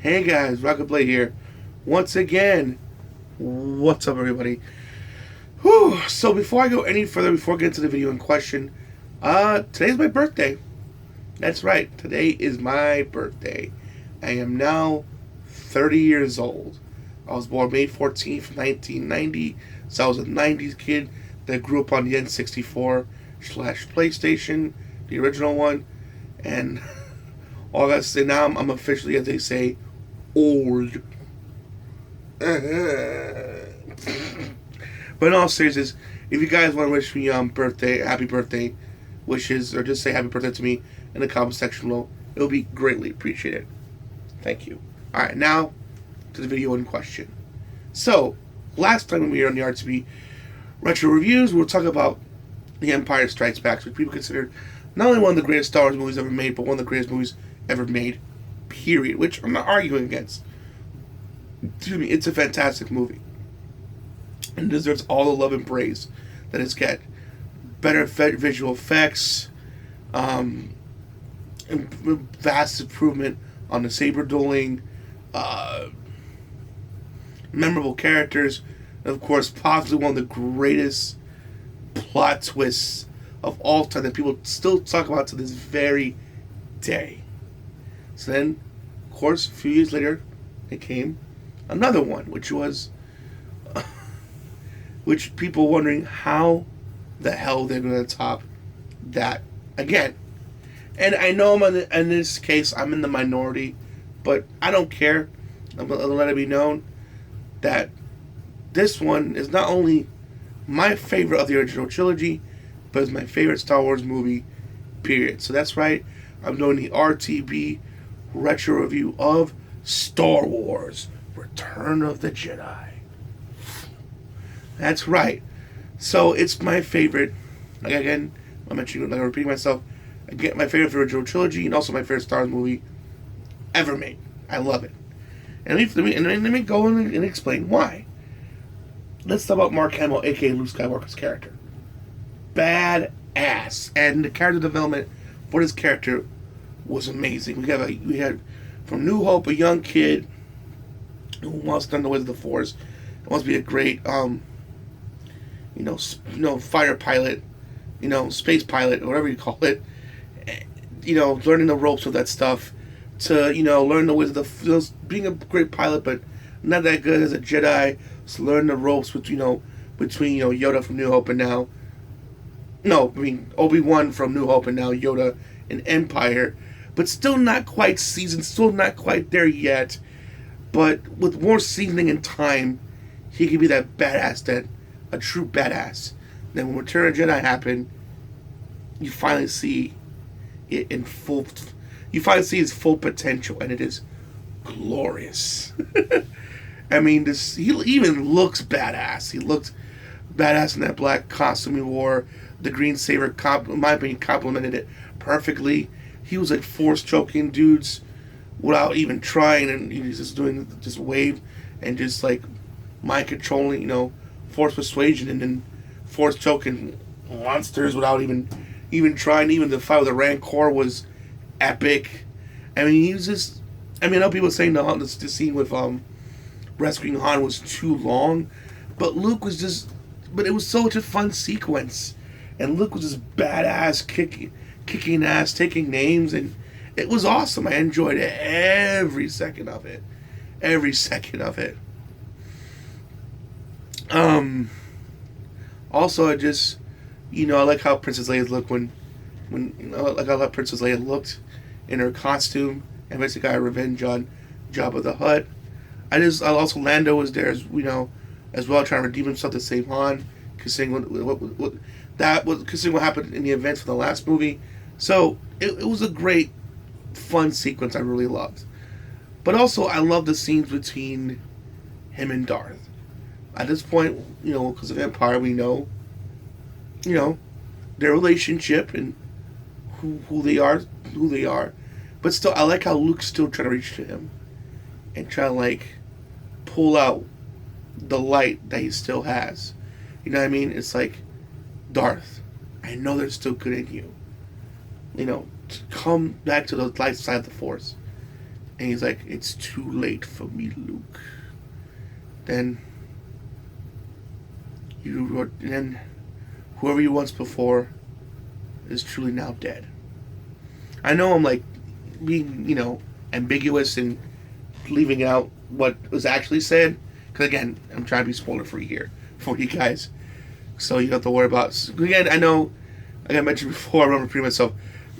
Hey guys, Rockingtheblade here. Once again, what's up everybody? Whew. So before I go any further, before I get into the video in question, today's my birthday. That's right, today is my birthday. I am now 30 years old. I was born May 14th, 1990, so I was a 90s kid that grew up on the N64 slash PlayStation, the original one, and all I gotta say now, I'm officially, as they say, old. But in all seriousness, if you guys want to wish me happy birthday wishes, or just say happy birthday to me in the comment section below, it will be greatly appreciated. Thank you. Alright, now to the video in question. So, last time when we were on the RTB Retro Reviews, we were talking about The Empire Strikes Back, which people considered not only one of the greatest Star Wars movies ever made, but one of the greatest movies ever made, period. Which I'm not arguing against. Excuse me, it's a fantastic movie. And deserves all the love and praise that it's got. Better visual effects, vast improvement on the saber dueling, memorable characters, and of course, possibly one of the greatest plot twists of all time that people still talk about to this very day. So then, of course, a few years later, it came another one, which was, which people wondering how the hell they're going to top that again. And I know in this case, I'm in the minority, but I don't care. I'm going to let it be known that this one is not only my favorite of the original trilogy, but it's my favorite Star Wars movie, period. So that's right, I'm doing the RTB retro review of Star Wars Return of the Jedi. That's right. So it's my favorite. Again, I'm repeating myself. Again, my favorite original trilogy, and also my favorite Star Wars movie ever made. I love it. And let me go and explain why. Let's talk about Mark Hamill, aka Luke Skywalker's character. Badass, and the character development for this character was amazing. We had from New Hope, a young kid who wants to learn the ways of the Force, wants to be a great, fighter pilot, space pilot, or whatever you call it. Learning the ropes of that stuff, to learn the ways of being a great pilot, but not that good as a Jedi. So learn the ropes between Yoda from New Hope and now. No, I mean Obi-Wan from New Hope and now Yoda in Empire, but still not quite seasoned, still not quite there yet. But with more seasoning and time, he can be that badass, a true badass. Then when Return of the Jedi happened, you finally see it in full. You finally see his full potential, and it is glorious. I mean, he even looks badass. He looked badass in that black costume he wore. The green saber, in my opinion, complemented it perfectly. He was like force choking dudes without even trying, and he was just doing this wave and just like mind controlling, force persuasion, and then force choking monsters without even trying. Even the fight with the Rancor was epic. I mean, he was just. I mean, I know people saying the scene with rescuing Han was too long, but Luke was just. But it was such a fun sequence, and Luke was just badass, kicking ass, taking names, and it was awesome. I enjoyed every second of it. Every second of it. Also, I just, I like how Princess Leia looked like how Princess Leia looked in her costume, and basically got revenge on Jabba the Hutt. Also Lando was there as well, trying to redeem himself to save Han, considering what happened in the events for the last movie. So it was a great, fun sequence I really loved. But also I love the scenes between him and Darth. At this point, because of Empire, we know, their relationship and who they are. But still, I like how Luke's still trying to reach to him and try to pull out the light that he still has. You know what I mean? It's like, Darth, I know there's still good in you. To come back to the light side of the Force. And he's like, "It's too late for me, Luke." Then whoever you once before is truly now dead. I know I'm like being, ambiguous and leaving out what was actually said. Because again, I'm trying to be spoiler free here for you guys. So you don't have to worry about. Again, I know, like I mentioned before, I don't repeat myself.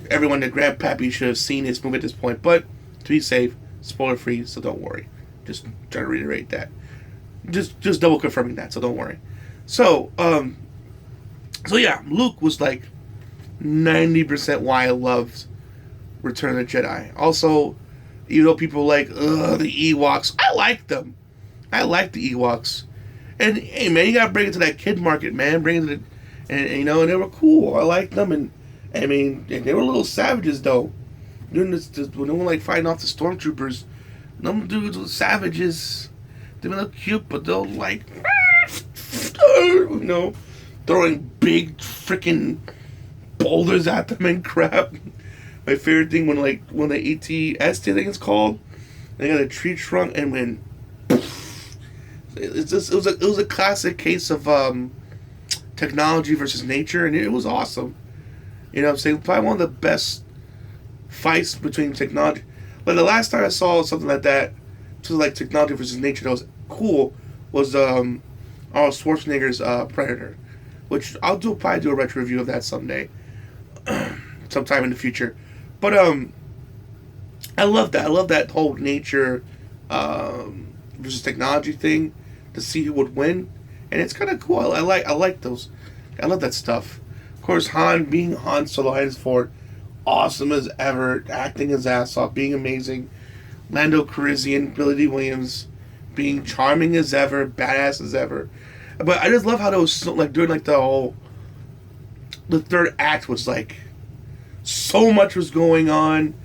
Everyone that Grandpappy should have seen this movie at this point. But to be safe, spoiler free, so don't worry. Just trying to reiterate that. Just double confirming that, so don't worry. So yeah, Luke was like 90% why I loved Return of the Jedi. Also, people like, the Ewoks. I like them. I like the Ewoks. And hey, man, you gotta bring it to that kid market, man. Bring it to and they were cool. I liked them, and I mean, they were little savages though. Doing this when they were like fighting off the stormtroopers. Them dudes were savages. They look cute, but they'll like, throwing big freaking boulders at them and crap. My favorite thing when the ATS, I think it's called, they got a tree trunk and when it was a classic case of technology versus nature, and it was awesome. You know what I'm saying? Probably one of the best fights between technology. But the last time I saw something like that, to like technology versus nature, that was cool, was Arnold Schwarzenegger's Predator, which I'll probably do a retro review of that someday, sometime in the future. But I love that. I love that whole nature versus technology thing, to see who would win, and it's kind of cool. I like those. I love that stuff. Of course, Han being Han Solo henceforth, awesome as ever, acting his ass off, being amazing. Lando Calrissian, Billy D. Williams, being charming as ever, badass as ever. But I just love how those, during the third act was like, so much was going on.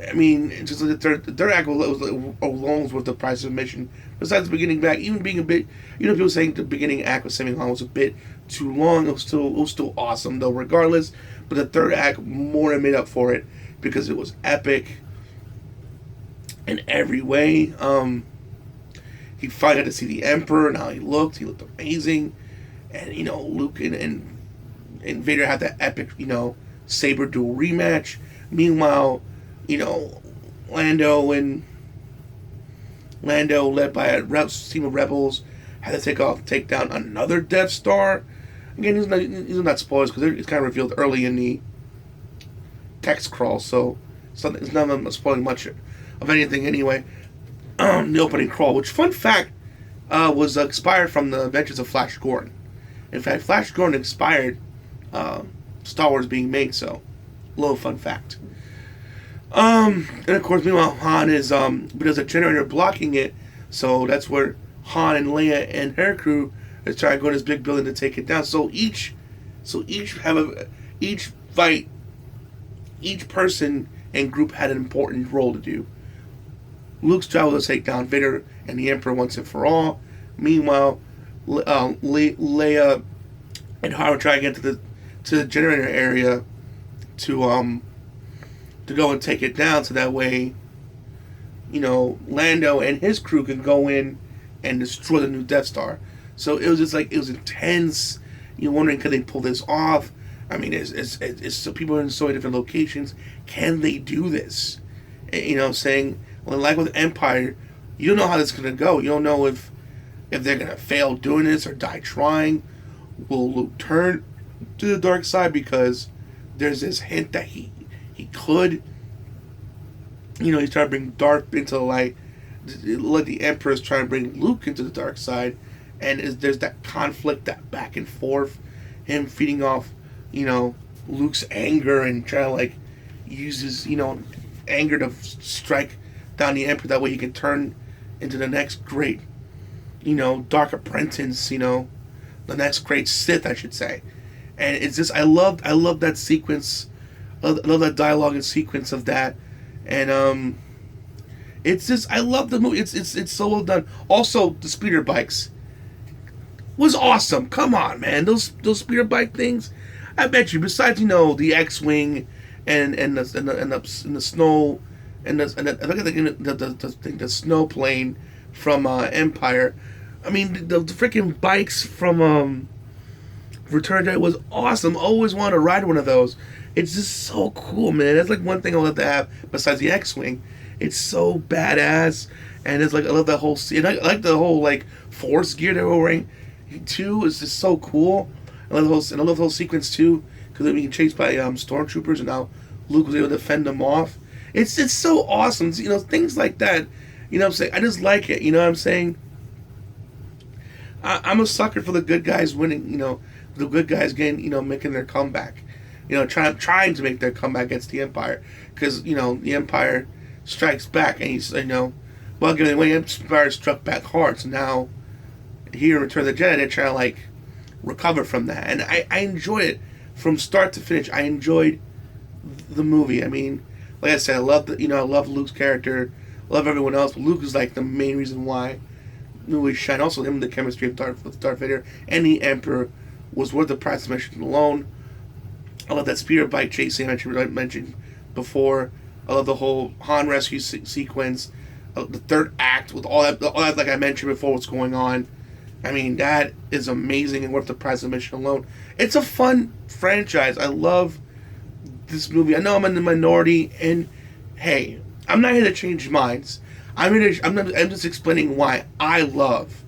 I mean, just like the third act was alone worth the price of admission. Besides the beginning back, even being a bit, people saying the beginning act with Sammy Han was a bit too long. It was still awesome though, regardless. But the third act more than made up for it because it was epic in every way. He finally got to see the Emperor and how he looked. He looked amazing, and Luke and Vader had that epic saber duel rematch. Meanwhile, Lando, led by a team of rebels, had to take down another Death Star. Again, these are not spoilers because it's kind of revealed early in the text crawl, so it's not spoiling much of anything anyway. The opening crawl, which, fun fact, was inspired from the adventures of Flash Gordon. In fact, Flash Gordon inspired Star Wars being made, so a little fun fact. And of course, meanwhile, Han is, but there's a generator blocking it, so that's where Han and Leia and her crew is trying to go in this big building to take it down. So each fight, each person and group had an important role to do. Luke's job was to take down Vader and the Emperor once and for all. Meanwhile, Leia and Han were trying to get to the generator area to go and take it down, so that way, Lando and his crew can go in and destroy the new Death Star. So it was just it was intense. You're wondering, could they pull this off? I mean, it's so people are in so many different locations. Can they do this? Saying, well, like with Empire, you don't know how this is gonna go. You don't know if they're gonna fail doing this or die trying. Will Luke turn to the dark side because there's this hint that he could? He's trying to bring Darth into the light. Let the Emperor's trying to bring Luke into the dark side, and there's that conflict, that back and forth, him feeding off, Luke's anger and trying to use his, anger to strike down the Emperor. That way he can turn into the next great, Dark Apprentice, the next great Sith, I should say. And it's just, I love that sequence. I love that dialogue and sequence of that. And it's just, I love the movie. It's so well done. Also, the speeder bikes was awesome. Come on, man. Those speeder bike things. I bet you, besides the X-wing and the snow I look at the snow plane from Empire. I mean, the freaking bikes from Return of the Jedi was awesome. Always wanted to ride one of those. It's just so cool, man. That's like one thing I love to have besides the X-wing. It's so badass, and it's like I love that whole scene. I like the whole like force gear they were wearing too. It's just so cool. I love the whole sequence too because they're being chased by stormtroopers, and now Luke was able to fend them off. It's so awesome. You know, things like that. You know what I'm saying? I just like it. You know what I'm saying? I'm a sucker for the good guys winning. You know, the good guys getting, you know, making their comeback. You know, trying to make their comeback against the Empire, because you know the Empire strikes back, and he's, you know, well, again, when the Empire struck back hard, so now here in Return of the Jedi, they're trying to like recover from that, and I enjoyed it from start to finish. I enjoyed the movie. I mean, like I said, I love I love Luke's character, I love everyone else, but Luke is like the main reason why the movie shine. Also, him, the chemistry of Darth Vader and the Emperor was worth the price of admission alone. I love that speeder bike chase scene I mentioned before. I love the whole Han rescue sequence, the third act with all that like I mentioned before, what's going on. I mean, that is amazing and worth the price of admission alone. It's a fun franchise. I love this movie. I know I'm in the minority, and hey, I'm not here to change minds. I'm just explaining why I love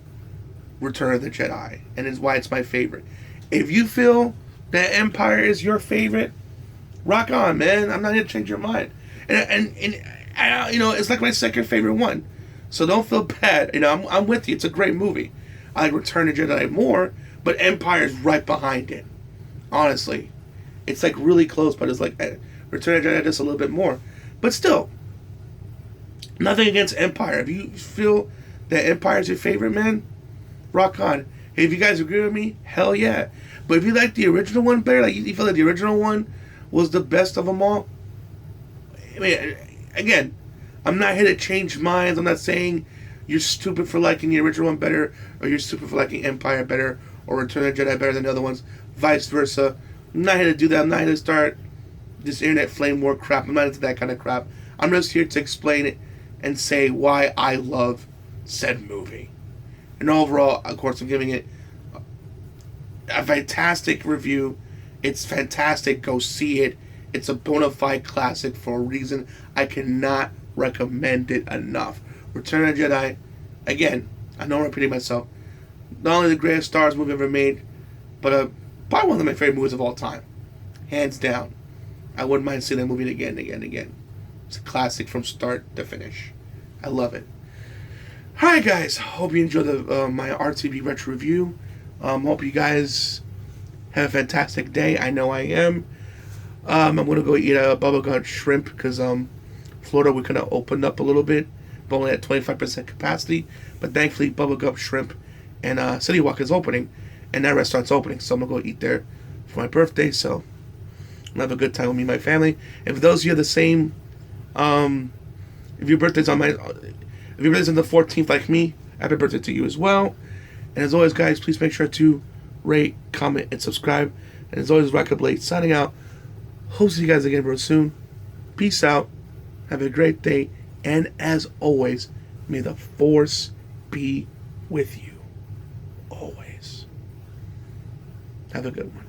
Return of the Jedi, and it's why it's my favorite. If you feel that Empire is your favorite, rock on, man. I'm not here to change your mind. And you know, it's like my second favorite one. So don't feel bad. You know, I'm with you. It's a great movie. I like Return of the Jedi more, but Empire is right behind it. Honestly. It's like really close, but it's like Return of the Jedi just a little bit more. But still, nothing against Empire. If you feel that Empire is your favorite, man, rock on. Hey, if you guys agree with me, hell yeah. But if you like the original one better, like you feel like the original one was the best of them all, I mean, again, I'm not here to change minds. I'm not saying you're stupid for liking the original one better, or you're stupid for liking Empire better, or Return of the Jedi better than the other ones, vice versa. I'm not here to do that. I'm not here to start this internet flame war crap. I'm not into that kind of crap. I'm just here to explain it and say why I love said movie. And overall, of course, I'm giving it a fantastic review. It's fantastic. Go see it. It's a bona fide classic for a reason. I cannot recommend it enough. Return of the Jedi, again, I know I'm repeating myself, not only the greatest Star Wars movie ever made, but probably one of my favorite movies of all time. Hands down. I wouldn't mind seeing that movie again and again and again. It's a classic from start to finish. I love it. Alright guys, hope you enjoyed my RTB retro review. Hope you guys have a fantastic day. I know I am. I'm going to go eat a bubblegum shrimp because Florida, we kind of opened up a little bit, but only at 25% capacity. But thankfully, bubblegum shrimp and City Walk is opening, and that restaurant's opening. So I'm going to go eat there for my birthday. So I'm going to have a good time with me and my family. And for those of you the same, if your birthday's on the 14th like me, happy birthday to you as well. And as always, guys, please make sure to rate, comment, and subscribe. And as always, Rockingtheblade signing out. Hope to see you guys again real soon. Peace out. Have a great day. And as always, may the Force be with you. Always. Have a good one.